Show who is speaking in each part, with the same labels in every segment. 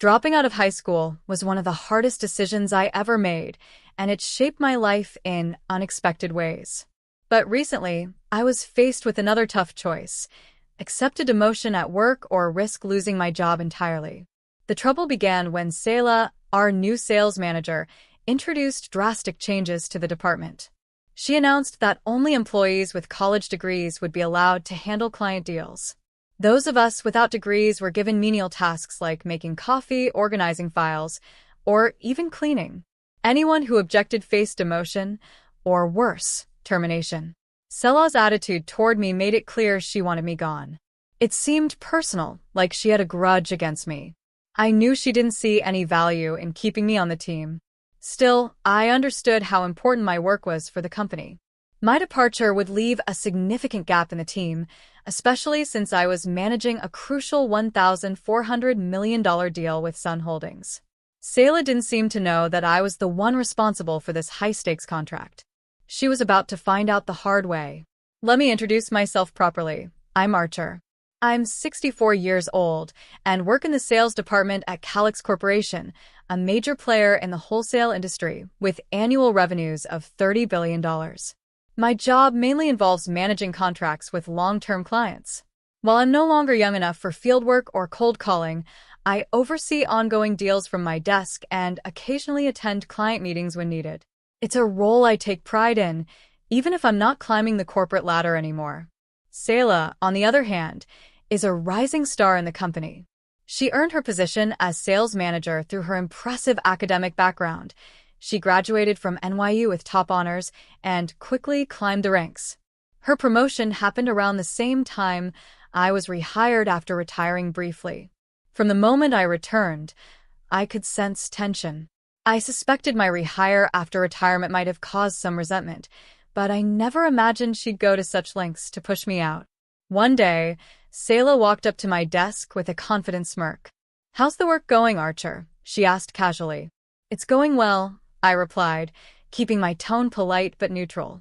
Speaker 1: Dropping out of high school was one of the hardest decisions I ever made, and it shaped my life in unexpected ways. But recently, I was faced with another tough choice: accept a demotion at work or risk losing my job entirely. The trouble began when Sayla, our new sales manager, introduced drastic changes to the department. She announced that only employees with college degrees would be allowed to handle client deals. Those of us without degrees were given menial tasks like making coffee, organizing files, or even cleaning. Anyone who objected faced demotion, or worse, termination. Sela's attitude toward me made it clear she wanted me gone. It seemed personal, like she had a grudge against me. I knew she didn't see any value in keeping me on the team. Still, I understood how important my work was for the company. My departure would leave a significant gap in the team, especially since I was managing a crucial $1,400 million deal with Sun Holdings. Sayla didn't seem to know that I was the one responsible for this high-stakes contract. She was about to find out the hard way. Let me introduce myself properly. I'm Archer. I'm 64 years old and work in the sales department at Calix Corporation, a major player in the wholesale industry with annual revenues of $30 billion. My job mainly involves managing contracts with long-term clients. While I'm no longer young enough for fieldwork or cold calling, I oversee ongoing deals from my desk and occasionally attend client meetings when needed. It's a role I take pride in, even if I'm not climbing the corporate ladder anymore. Sayla, on the other hand, is a rising star in the company. She earned her position as sales manager through her impressive academic background. She graduated from NYU with top honors and quickly climbed the ranks. Her promotion happened around the same time I was rehired after retiring briefly. From the moment I returned, I could sense tension. I suspected my rehire after retirement might have caused some resentment, but I never imagined she'd go to such lengths to push me out. One day, Sayla walked up to my desk with a confident smirk. "How's the work going, Archer?" she asked casually. "It's going well," I replied, keeping my tone polite but neutral.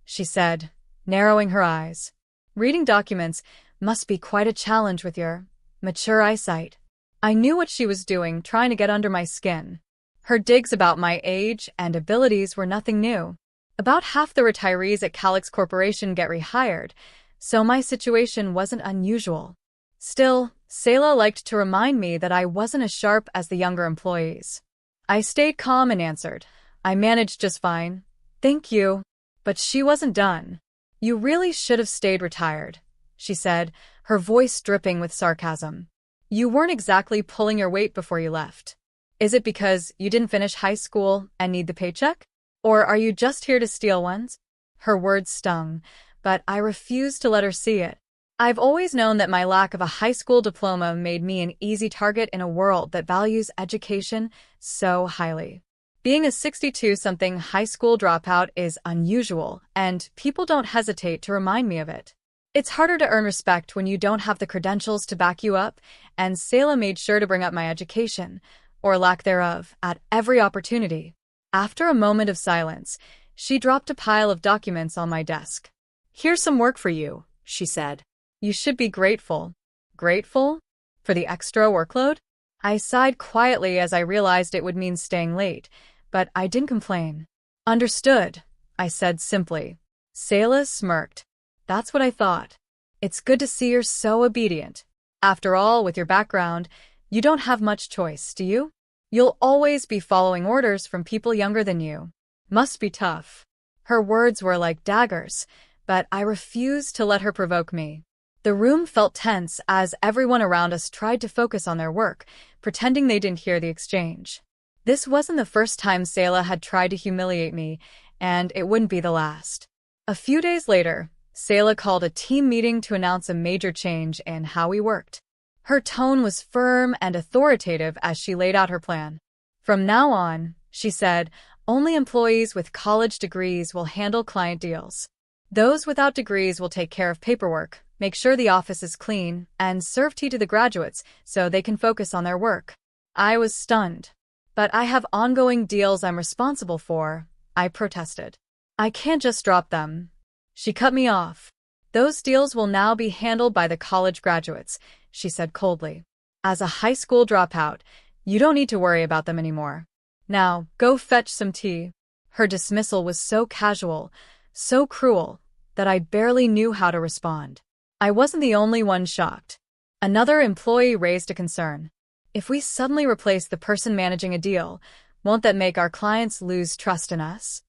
Speaker 1: She said, narrowing her eyes. "Reading documents must be quite a challenge with your mature eyesight." I knew what she was doing, trying to get under my skin. Her digs about my age and abilities were nothing new. About half the retirees at Calix Corporation get rehired, so my situation wasn't unusual. Still, Sayla liked to remind me that I wasn't as sharp as the younger employees. I stayed calm and answered, "I managed just fine. Thank you." But she wasn't done. "You really should have stayed retired," she said, her voice dripping with sarcasm. "You weren't exactly pulling your weight before you left. Is it because you didn't finish high school and need the paycheck? Or are you just here to steal ones?" Her words stung, but I refused to let her see it. I've always known that my lack of a high school diploma made me an easy target in a world that values education so highly. Being a 62-something high school dropout is unusual, and people don't hesitate to remind me of it. It's harder to earn respect when you don't have the credentials to back you up, and Sayla made sure to bring up my education, or lack thereof, at every opportunity. After a moment of silence, she dropped a pile of documents on my desk. "Here's some work for you," she said. "You should be grateful." Grateful? For the extra workload? I sighed quietly as I realized it would mean staying late, but I didn't complain. "Understood," I said simply. Sayla smirked. "That's what I thought. It's good to see you're so obedient. After all, with your background, you don't have much choice, do you? You'll always be following orders from people younger than you. Must be tough." Her words were like daggers, but I refused to let her provoke me. The room felt tense as everyone around us tried to focus on their work, pretending they didn't hear the exchange. This wasn't the first time Sayla had tried to humiliate me, and it wouldn't be the last. A few days later, Sayla called a team meeting to announce a major change in how we worked. Her tone was firm and authoritative as she laid out her plan. "From now on," she said, "only employees with college degrees will handle client deals. Those without degrees will take care of paperwork, make sure the office is clean, and serve tea to the graduates so they can focus on their work." I was stunned. "But I have ongoing deals I'm responsible for," I protested. "I can't just drop them." She cut me off. "Those deals will now be handled by the college graduates," she said coldly. As a high school dropout, you don't need to worry about them anymore. Now, go fetch some tea. Her dismissal was so casual, so cruel, that I barely knew how to respond. I wasn't the only one shocked. Another employee raised a concern. If we suddenly replace the person managing a deal, won't that make our clients lose trust in us?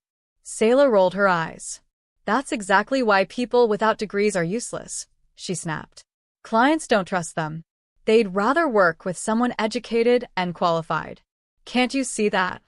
Speaker 1: Sayla rolled her eyes. That's exactly why people without degrees are useless, she snapped. Clients don't trust them. They'd rather work with someone educated and qualified. Can't you see that?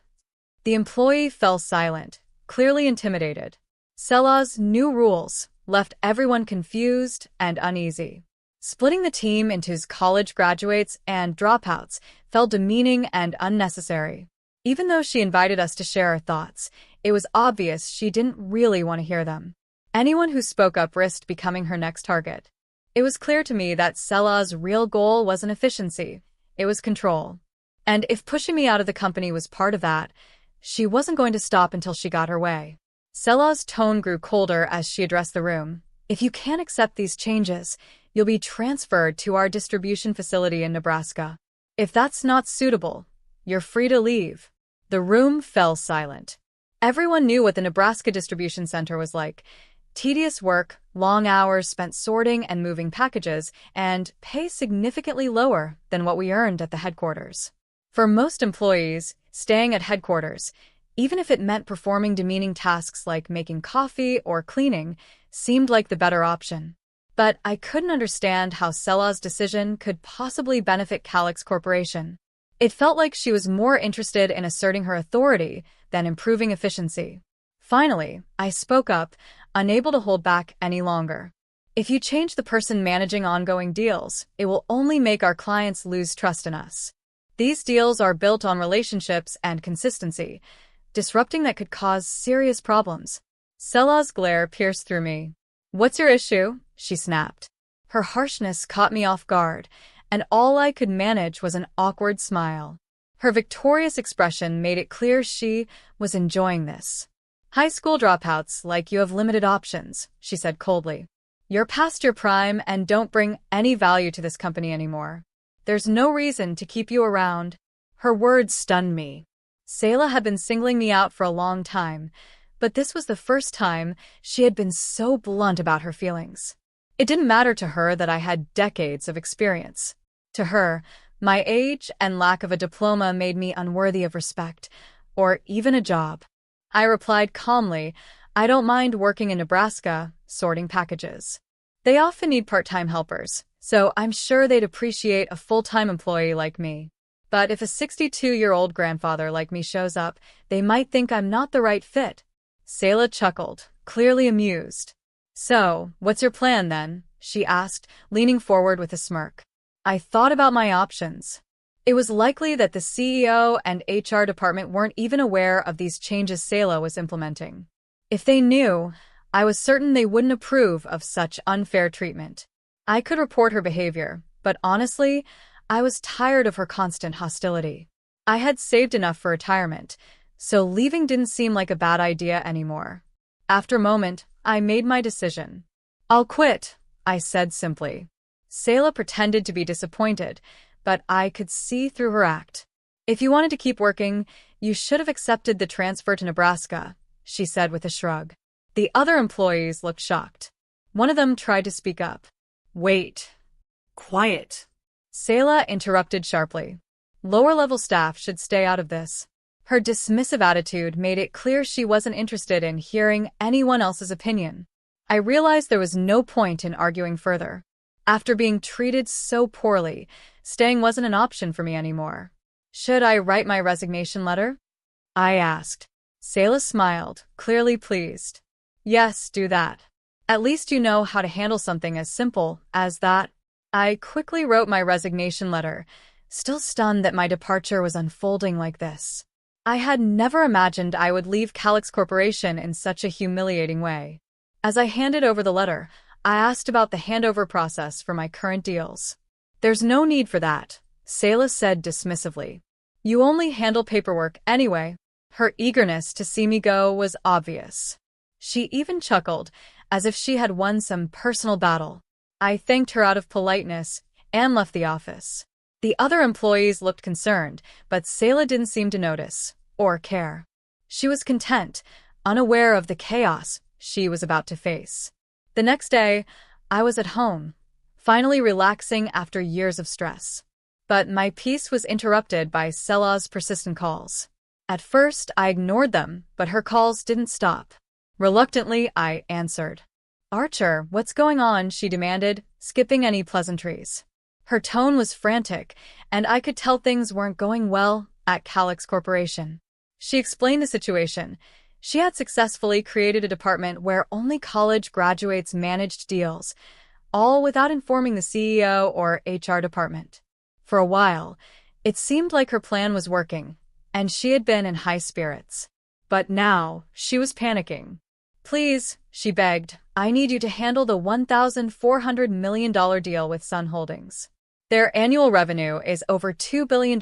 Speaker 1: The employee fell silent, clearly intimidated. Selah's new rules left everyone confused and uneasy. Splitting the team into college graduates and dropouts felt demeaning and unnecessary. Even though she invited us to share our thoughts, it was obvious she didn't really want to hear them. Anyone who spoke up risked becoming her next target. It was clear to me that Selah's real goal wasn't efficiency, it was control. And if pushing me out of the company was part of that, she wasn't going to stop until she got her way. Selah's tone grew colder as she addressed the room. If you can't accept these changes, you'll be transferred to our distribution facility in Nebraska. If that's not suitable, you're free to leave. The room fell silent. Everyone knew what the Nebraska distribution center was like. Tedious work, long hours spent sorting and moving packages, and pay significantly lower than what we earned at the headquarters. For most employees, staying at headquarters, even if it meant performing demeaning tasks like making coffee or cleaning, seemed like the better option. But I couldn't understand how Selah's decision could possibly benefit Calix Corporation. It felt like she was more interested in asserting her authority than improving efficiency. Finally, I spoke up, unable to hold back any longer. If you change the person managing ongoing deals, it will only make our clients lose trust in us. These deals are built on relationships and consistency. Disrupting that could cause serious problems. Selah's glare pierced through me. What's your issue? She snapped. Her harshness caught me off guard, and all I could manage was an awkward smile. Her victorious expression made it clear she was enjoying this. High school dropouts like you have limited options, she said coldly. You're past your prime and don't bring any value to this company anymore. There's no reason to keep you around. Her words stunned me. Sayla had been singling me out for a long time, but this was the first time she had been so blunt about her feelings. It didn't matter to her that I had decades of experience. To her, my age and lack of a diploma made me unworthy of respect, or even a job. I replied calmly, I don't mind working in Nebraska, sorting packages. They often need part-time helpers, so I'm sure they'd appreciate a full-time employee like me. But if a 62-year-old grandfather like me shows up, they might think I'm not the right fit. Sayla chuckled, clearly amused. So, what's your plan then? She asked, leaning forward with a smirk. I thought about my options. It was likely that the CEO and HR department weren't even aware of these changes Sayla was implementing. If they knew, I was certain they wouldn't approve of such unfair treatment. I could report her behavior, but honestly, I was tired of her constant hostility. I had saved enough for retirement, so leaving didn't seem like a bad idea anymore. After a moment, I made my decision. I'll quit, I said simply. Sayla pretended to be disappointed, but I could see through her act. If you wanted to keep working, you should have accepted the transfer to Nebraska, she said with a shrug. The other employees looked shocked. One of them tried to speak up. Wait. Quiet. Sayla interrupted sharply. Lower-level staff should stay out of this. Her dismissive attitude made it clear she wasn't interested in hearing anyone else's opinion. I realized there was no point in arguing further. After being treated so poorly, staying wasn't an option for me anymore. Should I write my resignation letter? I asked. Sayla smiled, clearly pleased. Yes, do that. At least you know how to handle something as simple as that. I quickly wrote my resignation letter, still stunned that my departure was unfolding like this. I had never imagined I would leave Calix Corporation in such a humiliating way. As I handed over the letter, I asked about the handover process for my current deals. There's no need for that, Sayla said dismissively. You only handle paperwork anyway. Her eagerness to see me go was obvious. She even chuckled, as if she had won some personal battle. I thanked her out of politeness and left the office. The other employees looked concerned, but Sayla didn't seem to notice or care. She was content, unaware of the chaos she was about to face. The next day, I was at home, finally relaxing after years of stress. But my peace was interrupted by Sayla's persistent calls. At first, I ignored them, but her calls didn't stop. Reluctantly, I answered. "Archer, what's going on?" she demanded, skipping any pleasantries. Her tone was frantic, and I could tell things weren't going well at Calix Corporation. She explained the situation. She had successfully created a department where only college graduates managed deals, all without informing the CEO or HR department. For a while, it seemed like her plan was working, and she had been in high spirits. But now, she was panicking. "Please," she begged, "I need you to handle the $1,400 million deal with Sun Holdings. Their annual revenue is over $2 billion,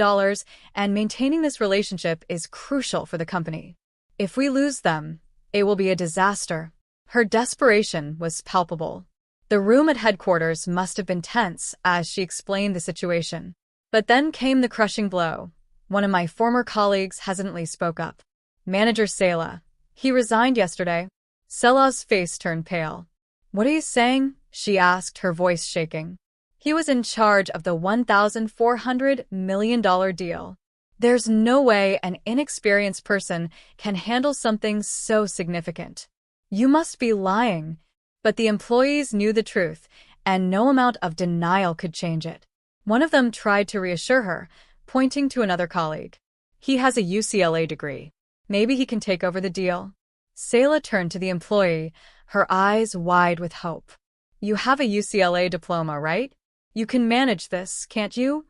Speaker 1: and maintaining this relationship is crucial for the company. If we lose them, it will be a disaster." Her desperation was palpable. The room at headquarters must have been tense as she explained the situation. But then came the crushing blow. One of my former colleagues hesitantly spoke up. "Manager Sayla. He resigned yesterday." Sayla's face turned pale. "What are you saying?" she asked, her voice shaking. "He was in charge of the $1,400 million deal. There's no way an inexperienced person can handle something so significant." "You must be lying." But the employees knew the truth, and no amount of denial could change it. One of them tried to reassure her, pointing to another colleague. "He has a UCLA degree. Maybe he can take over the deal." Sayla turned to the employee, her eyes wide with hope. "You have a UCLA diploma, right? You can manage this, can't you?"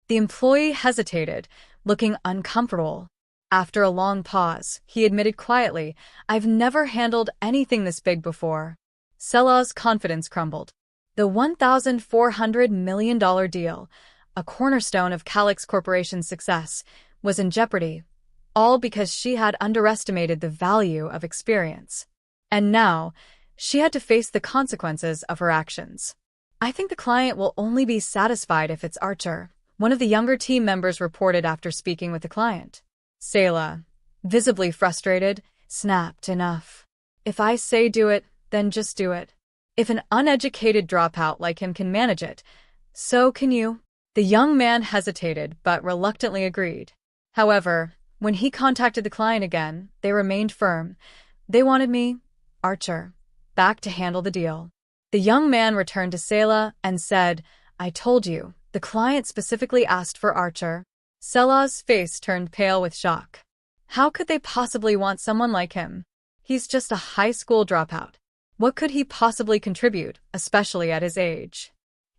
Speaker 1: The employee hesitated, looking uncomfortable. After a long pause, he admitted quietly, "I've never handled anything this big before." Sayla's confidence crumbled. The $1,400 million deal, a cornerstone of Calix Corporation's success, was in jeopardy, all because she had underestimated the value of experience. And now, she had to face the consequences of her actions. "I think the client will only be satisfied if it's Archer," one of the younger team members reported after speaking with the client. Sayla, visibly frustrated, snapped, "Enough. If I say do it, then just do it. If an uneducated dropout like him can manage it, so can you." The young man hesitated, but reluctantly agreed. However, when he contacted the client again, they remained firm. "They wanted me, Archer, back to handle the deal." The young man returned to Sayla and said, "I told you, the client specifically asked for Archer." Sayla's face turned pale with shock. How could they possibly want someone like him? He's just a high school dropout. What could he possibly contribute, especially at his age?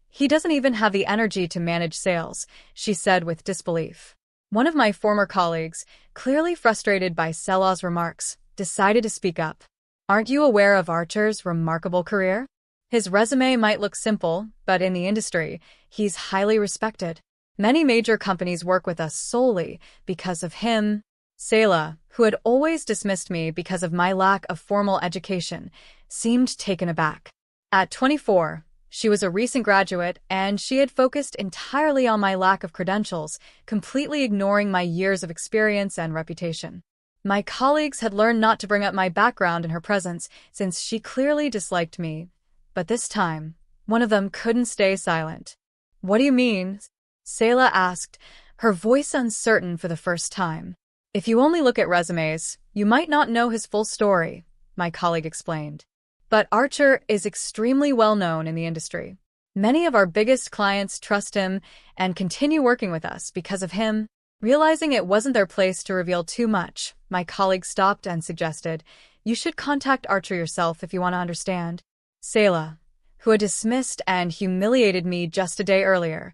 Speaker 1: "He doesn't even have the energy to manage sales," she said with disbelief. One of my former colleagues, clearly frustrated by Sayla's remarks, decided to speak up. "Aren't you aware of Archer's remarkable career? His resume might look simple, but in the industry, he's highly respected. Many major companies work with us solely because of him." Sayla, who had always dismissed me because of my lack of formal education, seemed taken aback. At 24, she was a recent graduate, and she had focused entirely on my lack of credentials, completely ignoring my years of experience and reputation. My colleagues had learned not to bring up my background in her presence, since she clearly disliked me. But this time, one of them couldn't stay silent. "What do you mean?" Sayla asked, her voice uncertain for the first time. "If you only look at resumes, you might not know his full story," my colleague explained. "But Archer is extremely well known in the industry. Many of our biggest clients trust him and continue working with us because of him." Realizing it wasn't their place to reveal too much, my colleague stopped and suggested, "You should contact Archer yourself if you want to understand." Sayla, who had dismissed and humiliated me just a day earlier,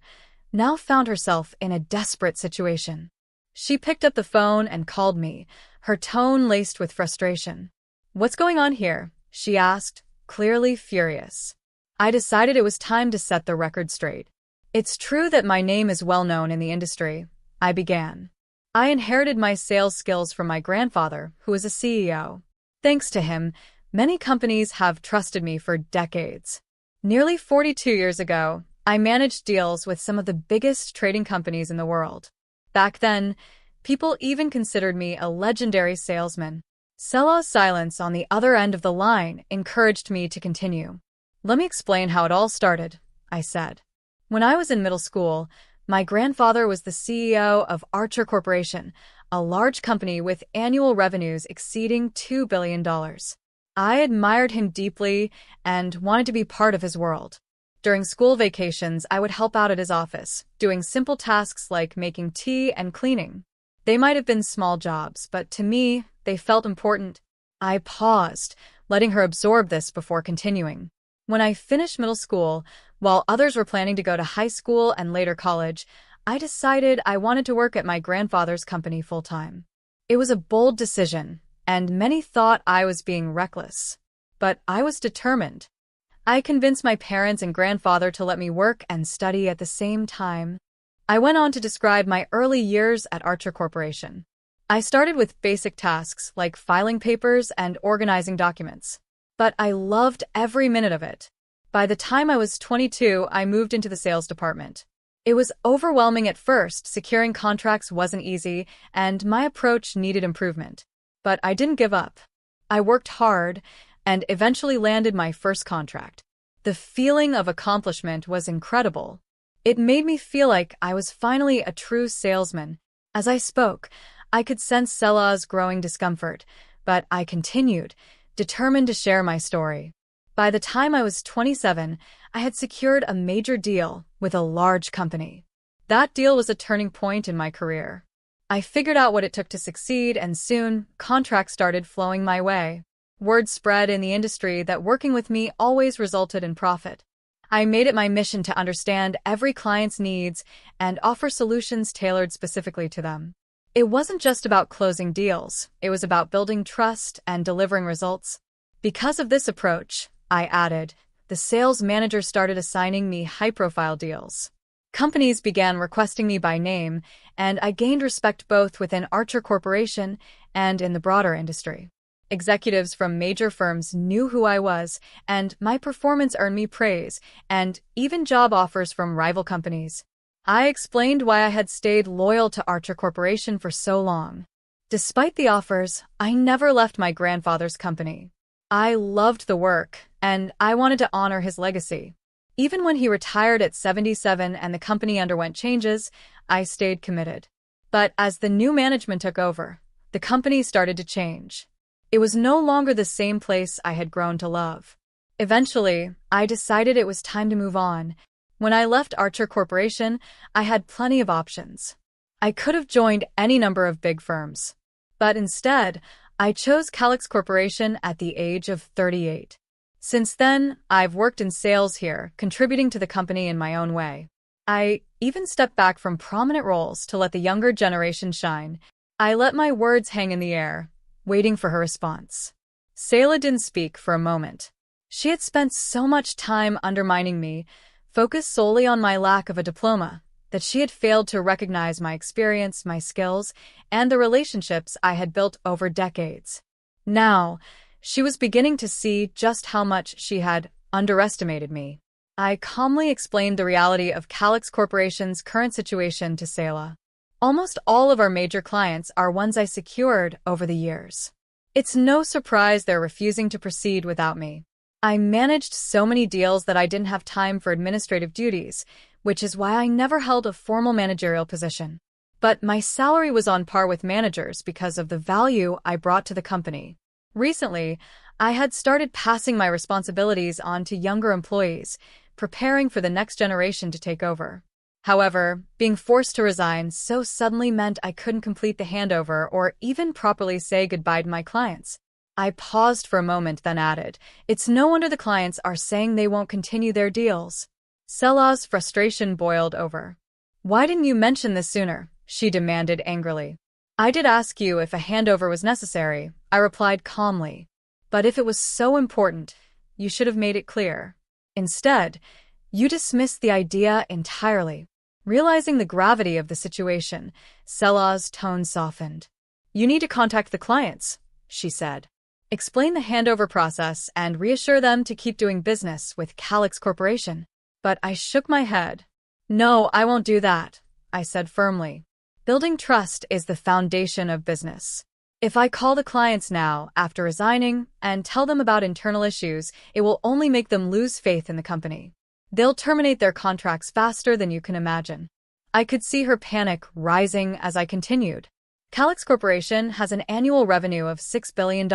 Speaker 1: now found herself in a desperate situation. She picked up the phone and called me, her tone laced with frustration. "What's going on here?" she asked, clearly furious. I decided it was time to set the record straight. "It's true that my name is well known in the industry," I began. "I inherited my sales skills from my grandfather, who was a CEO. Thanks to him, many companies have trusted me for decades. Nearly 42 years ago, I managed deals with some of the biggest trading companies in the world. Back then, people even considered me a legendary salesman. Selah's silence on the other end of the line encouraged me to continue. "Let me explain how it all started," I said. "When I was in middle school, my grandfather was the CEO of Archer Corporation, a large company with annual revenues exceeding $2 billion. I admired him deeply and wanted to be part of his world. During school vacations, I would help out at his office, doing simple tasks like making tea and cleaning. They might have been small jobs, but to me, they felt important." I paused, letting her absorb this before continuing. "When I finished middle school, while others were planning to go to high school and later college, I decided I wanted to work at my grandfather's company full-time. It was a bold decision, and many thought I was being reckless. But I was determined. I convinced my parents and grandfather to let me work and study at the same time." I went on to describe my early years at Archer Corporation. "I started with basic tasks like filing papers and organizing documents. But I loved every minute of it. By the time I was 22, I moved into the sales department. It was overwhelming at first, securing contracts wasn't easy, and my approach needed improvement. But I didn't give up. I worked hard and eventually landed my first contract. The feeling of accomplishment was incredible. It made me feel like I was finally a true salesman." As I spoke, I could sense Selah's growing discomfort, but I continued, determined to share my story. By the time I was 27, I had secured a major deal with a large company. That deal was a turning point in my career. I figured out what it took to succeed, and soon, contracts started flowing my way. Word spread in the industry that working with me always resulted in profit. I made it my mission to understand every client's needs and offer solutions tailored specifically to them. It wasn't just about closing deals, it was about building trust and delivering results. Because of this approach, I added, the sales manager started assigning me high-profile deals. Companies began requesting me by name, and I gained respect both within Archer Corporation and in the broader industry. Executives from major firms knew who I was, and my performance earned me praise, and even job offers from rival companies. I explained why I had stayed loyal to Archer Corporation for so long. Despite the offers, I never left my grandfather's company. I loved the work, and I wanted to honor his legacy. Even when he retired at 77 and the company underwent changes, I stayed committed. But as the new management took over, the company started to change. It was no longer the same place I had grown to love. Eventually, I decided it was time to move on. When I left Archer Corporation, I had plenty of options. I could have joined any number of big firms. But instead, I chose Calix Corporation at the age of 38. Since then, I've worked in sales here, contributing to the company in my own way. I even stepped back from prominent roles to let the younger generation shine. I let my words hang in the air, waiting for her response. Selah didn't speak for a moment. She had spent so much time undermining me, focused solely on my lack of a diploma, that she had failed to recognize my experience, my skills, and the relationships I had built over decades. Now, she was beginning to see just how much she had underestimated me. I calmly explained the reality of Calix Corporation's current situation to Selah. Almost all of our major clients are ones I secured over the years. It's no surprise they're refusing to proceed without me. I managed so many deals that I didn't have time for administrative duties, which is why I never held a formal managerial position. But my salary was on par with managers because of the value I brought to the company. Recently, I had started passing my responsibilities on to younger employees, preparing for the next generation to take over. However, being forced to resign so suddenly meant I couldn't complete the handover or even properly say goodbye to my clients. I paused for a moment, then added, "It's no wonder the clients are saying they won't continue their deals." Selah's frustration boiled over. "Why didn't you mention this sooner?" she demanded angrily. "I did ask you if a handover was necessary," I replied calmly. "But if it was so important, you should have made it clear. Instead, you dismissed the idea entirely." Realizing the gravity of the situation, Selah's tone softened. "You need to contact the clients," she said. "Explain the handover process and reassure them to keep doing business with Calix Corporation." but I shook my head. No, I won't do that, I said firmly. Building trust is the foundation of business. If I call the clients now, after resigning, and tell them about internal issues, it will only make them lose faith in the company. They'll terminate their contracts faster than you can imagine. I could see her panic rising as I continued. Calix Corporation has an annual revenue of $6 billion,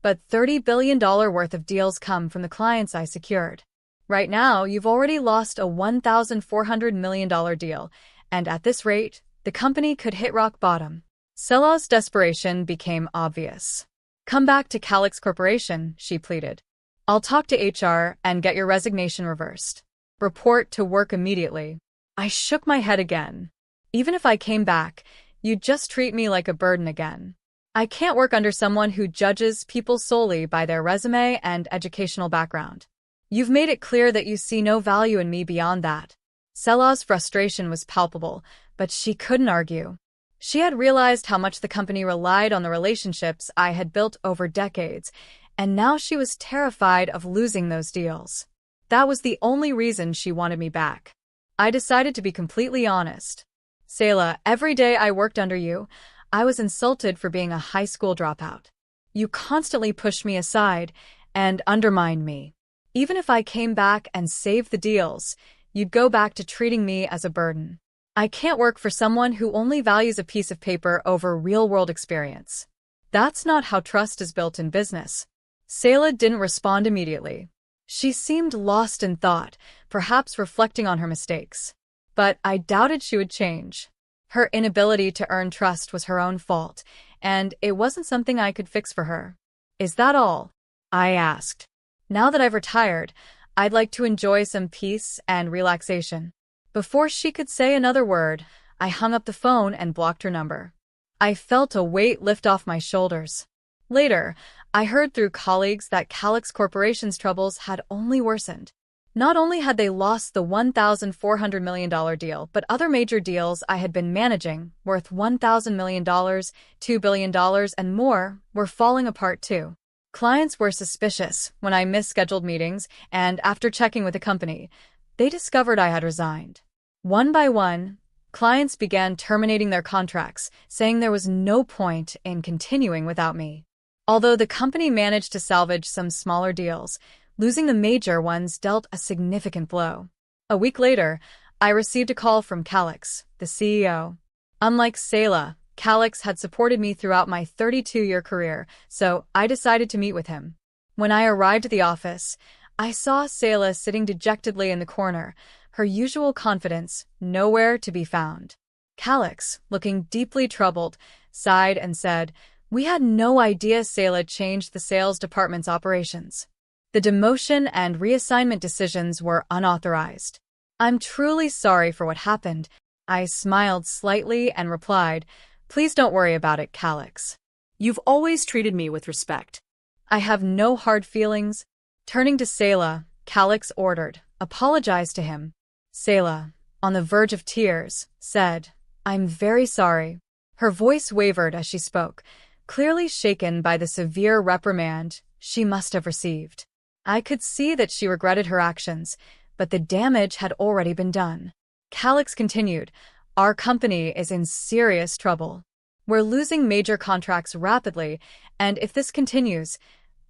Speaker 1: but $30 billion worth of deals come from the clients I secured. Right now, you've already lost a $1,400 million deal, and at this rate, the company could hit rock bottom. Selah's desperation became obvious. Come back to Calix Corporation, she pleaded. I'll talk to HR and get your resignation reversed. Report to work immediately. I shook my head again. Even if I came back, you'd just treat me like a burden again. I can't work under someone who judges people solely by their resume and educational background. You've made it clear that you see no value in me beyond that. Selah's frustration was palpable, but she couldn't argue. She had realized how much the company relied on the relationships I had built over decades, and now she was terrified of losing those deals. That was the only reason she wanted me back. I decided to be completely honest. Selah, every day I worked under you, I was insulted for being a high school dropout. You constantly pushed me aside and undermined me. Even if I came back and saved the deals, you'd go back to treating me as a burden. I can't work for someone who only values a piece of paper over real-world experience. That's not how trust is built in business. Selah didn't respond immediately. She seemed lost in thought, perhaps reflecting on her mistakes. But I doubted she would change. Her inability to earn trust was her own fault, and it wasn't something I could fix for her. Is that all? I asked. Now that I've retired, I'd like to enjoy some peace and relaxation. Before she could say another word, I hung up the phone and blocked her number. I felt a weight lift off my shoulders. Later, I heard through colleagues that Calix Corporation's troubles had only worsened. Not only had they lost the $1,400 million deal, but other major deals I had been managing, worth $1,000 million, $2 billion, and more, were falling apart too. Clients were suspicious when I missed scheduled meetings, and after checking with the company, they discovered I had resigned. One by one, clients began terminating their contracts, saying there was no point in continuing without me. Although the company managed to salvage some smaller deals, losing the major ones dealt a significant blow. A week later, I received a call from Calix, the CEO. Unlike Selah, Calix had supported me throughout my 32-year career, so I decided to meet with him. When I arrived at the office, I saw Selah sitting dejectedly in the corner, her usual confidence nowhere to be found. Calix, looking deeply troubled, sighed and said, "We had no idea Selah changed the sales department's operations. The demotion and reassignment decisions were unauthorized. I'm truly sorry for what happened." I smiled slightly and replied, "Please don't worry about it, Calix. You've always treated me with respect. I have no hard feelings." Turning to Selah, Calix ordered, "Apologize to him." Selah, on the verge of tears, said, "I'm very sorry." Her voice wavered as she spoke, clearly shaken by the severe reprimand she must have received. I could see that she regretted her actions, but the damage had already been done. Calix continued, "Our company is in serious trouble. We're losing major contracts rapidly, and if this continues,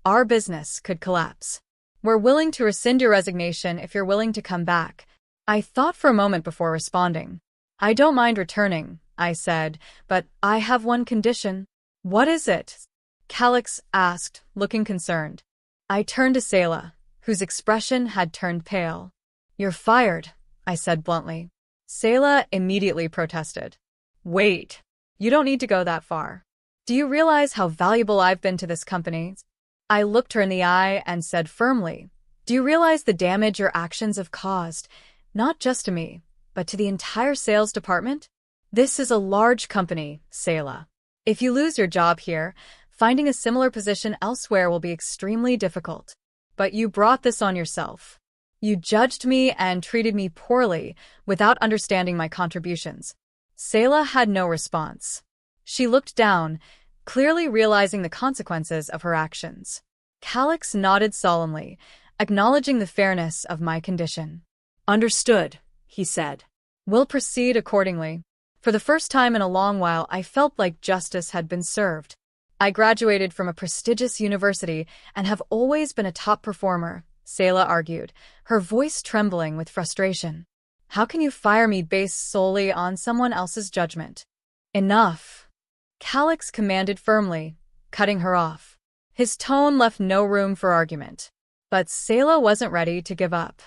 Speaker 1: our business could collapse. We're willing to rescind your resignation if you're willing to come back." I thought for a moment before responding. "I don't mind returning," I said, "but I have one condition." "What is it?" Calix asked, looking concerned. I turned to Selah, whose expression had turned pale. "You're fired," I said bluntly. Selah immediately protested. "Wait, you don't need to go that far. Do you realize how valuable I've been to this company?" I looked her in the eye and said firmly, "Do you realize the damage your actions have caused, not just to me, but to the entire sales department? This is a large company, Selah. If you lose your job here, finding a similar position elsewhere will be extremely difficult. But you brought this on yourself. You judged me and treated me poorly without understanding my contributions." Selah had no response. She looked down, clearly realizing the consequences of her actions. Calix nodded solemnly, acknowledging the fairness of my condition.
Speaker 2: Understood, he said.
Speaker 1: We'll proceed accordingly. For the first time in a long while, I felt like justice had been served. I graduated from a prestigious university and have always been a top performer, Sayla argued, her voice trembling with frustration. How can you fire me based solely on someone else's judgment? Enough, Calix commanded firmly, cutting her off. His tone left no room for argument. But Sayla wasn't ready to give up.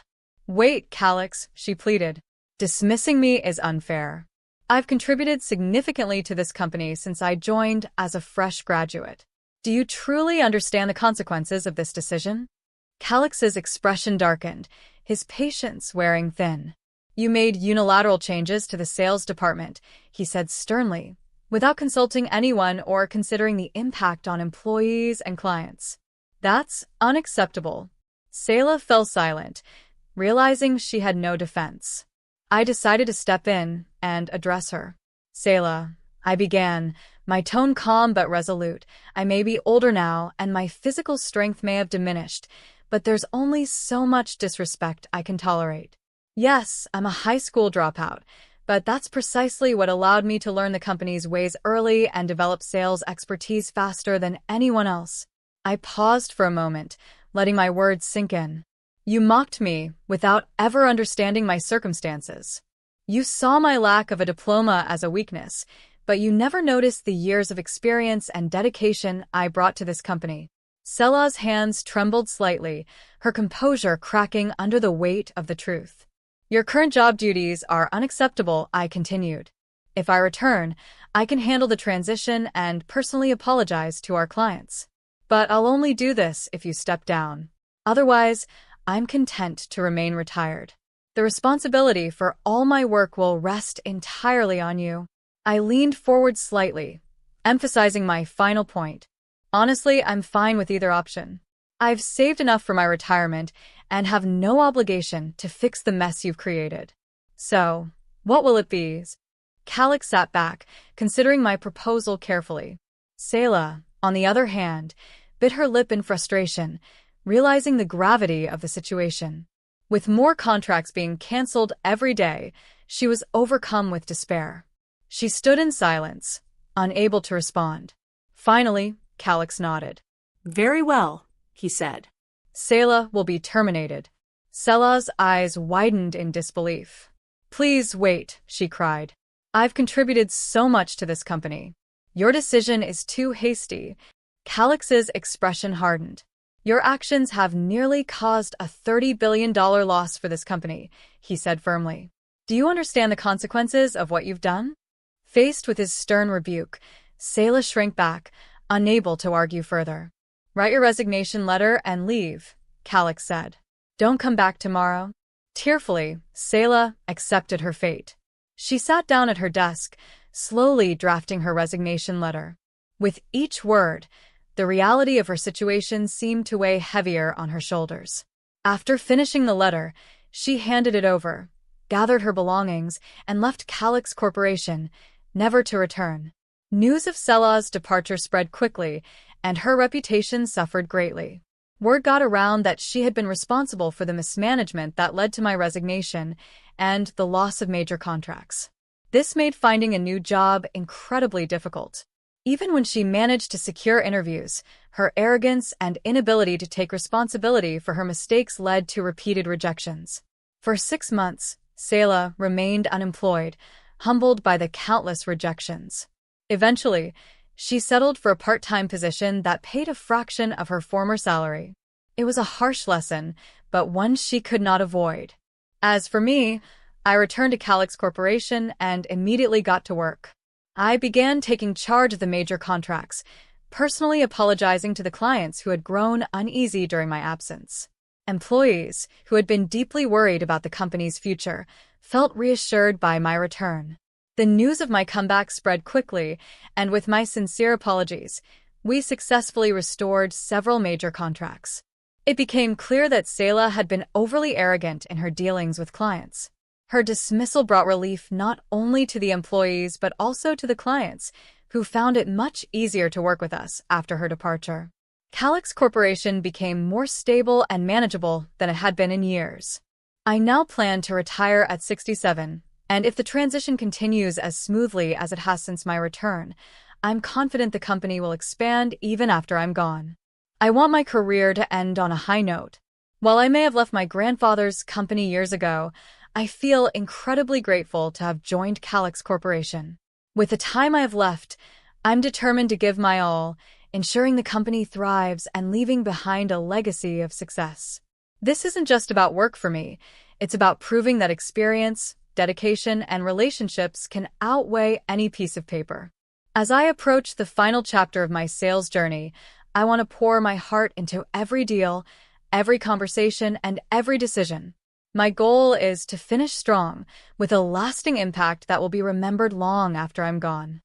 Speaker 1: Wait, Calix, she pleaded. Dismissing me is unfair. I've contributed significantly to this company since I joined as a fresh graduate. Do you truly understand the consequences of this decision? Calix's expression darkened, his patience wearing thin. You made unilateral changes to the sales department, he said sternly, without consulting anyone or considering the impact on employees and clients. That's unacceptable. Sayla fell silent, realizing she had no defense. I decided to step in and address her. Sayla, I began, my tone calm but resolute. I may be older now, and my physical strength may have diminished, but there's only so much disrespect I can tolerate. Yes, I'm a high school dropout, but that's precisely what allowed me to learn the company's ways early and develop sales expertise faster than anyone else. I paused for a moment, letting my words sink in. You mocked me without ever understanding my circumstances. You saw my lack of a diploma as a weakness, but you never noticed the years of experience and dedication I brought to this company. Sela's hands trembled slightly, her composure cracking under the weight of the truth. Your current job duties are unacceptable, I continued. If I return, I can handle the transition and personally apologize to our clients. But I'll only do this if you step down. Otherwise, I'm content to remain retired. The responsibility for all my work will rest entirely on you. I leaned forward slightly, emphasizing my final point. Honestly, I'm fine with either option. I've saved enough for my retirement and have no obligation to fix the mess you've created. So, what will it be? Calix sat back, considering my proposal carefully. Sayla, on the other hand, bit her lip in frustration, realizing the gravity of the situation. With more contracts being cancelled every day, she was overcome with despair. She stood in silence, unable to respond. Finally, Calix nodded.
Speaker 2: Very well, he said.
Speaker 1: Sayla will be terminated. Sela's eyes widened in disbelief. Please wait, she cried. I've contributed so much to this company. Your decision is too hasty. Calix's expression hardened. Your actions have nearly caused a $30 billion loss for this company, he said firmly. Do you understand the consequences of what you've done? Faced with his stern rebuke, Sayla shrank back, unable to argue further. Write your resignation letter and leave, Calix said. Don't come back tomorrow. Tearfully, Sayla accepted her fate. She sat down at her desk, slowly drafting her resignation letter. With each word, the reality of her situation seemed to weigh heavier on her shoulders. After finishing the letter, she handed it over, gathered her belongings, and left Calix Corporation, never to return. News of Sela's departure spread quickly, and her reputation suffered greatly. Word got around that she had been responsible for the mismanagement that led to my resignation and the loss of major contracts. This made finding a new job incredibly difficult. Even when she managed to secure interviews, her arrogance and inability to take responsibility for her mistakes led to repeated rejections. For 6 months, Sayla remained unemployed, humbled by the countless rejections. Eventually, she settled for a part-time position that paid a fraction of her former salary. It was a harsh lesson, but one she could not avoid. As for me, I returned to Calix Corporation and immediately got to work. I began taking charge of the major contracts, personally apologizing to the clients who had grown uneasy during my absence. Employees, who had been deeply worried about the company's future, felt reassured by my return. The news of my comeback spread quickly, and with my sincere apologies, we successfully restored several major contracts. It became clear that Sayla had been overly arrogant in her dealings with clients. Her dismissal brought relief not only to the employees but also to the clients, who found it much easier to work with us after her departure. Calix Corporation became more stable and manageable than it had been in years. I now plan to retire at 67, and if the transition continues as smoothly as it has since my return, I'm confident the company will expand even after I'm gone. I want my career to end on a high note. While I may have left my grandfather's company years ago, I feel incredibly grateful to have joined Calix Corporation. With the time I have left, I'm determined to give my all, ensuring the company thrives and leaving behind a legacy of success. This isn't just about work for me. It's about proving that experience, dedication, and relationships can outweigh any piece of paper. As I approach the final chapter of my sales journey, I want to pour my heart into every deal, every conversation, and every decision. My goal is to finish strong, with a lasting impact that will be remembered long after I'm gone.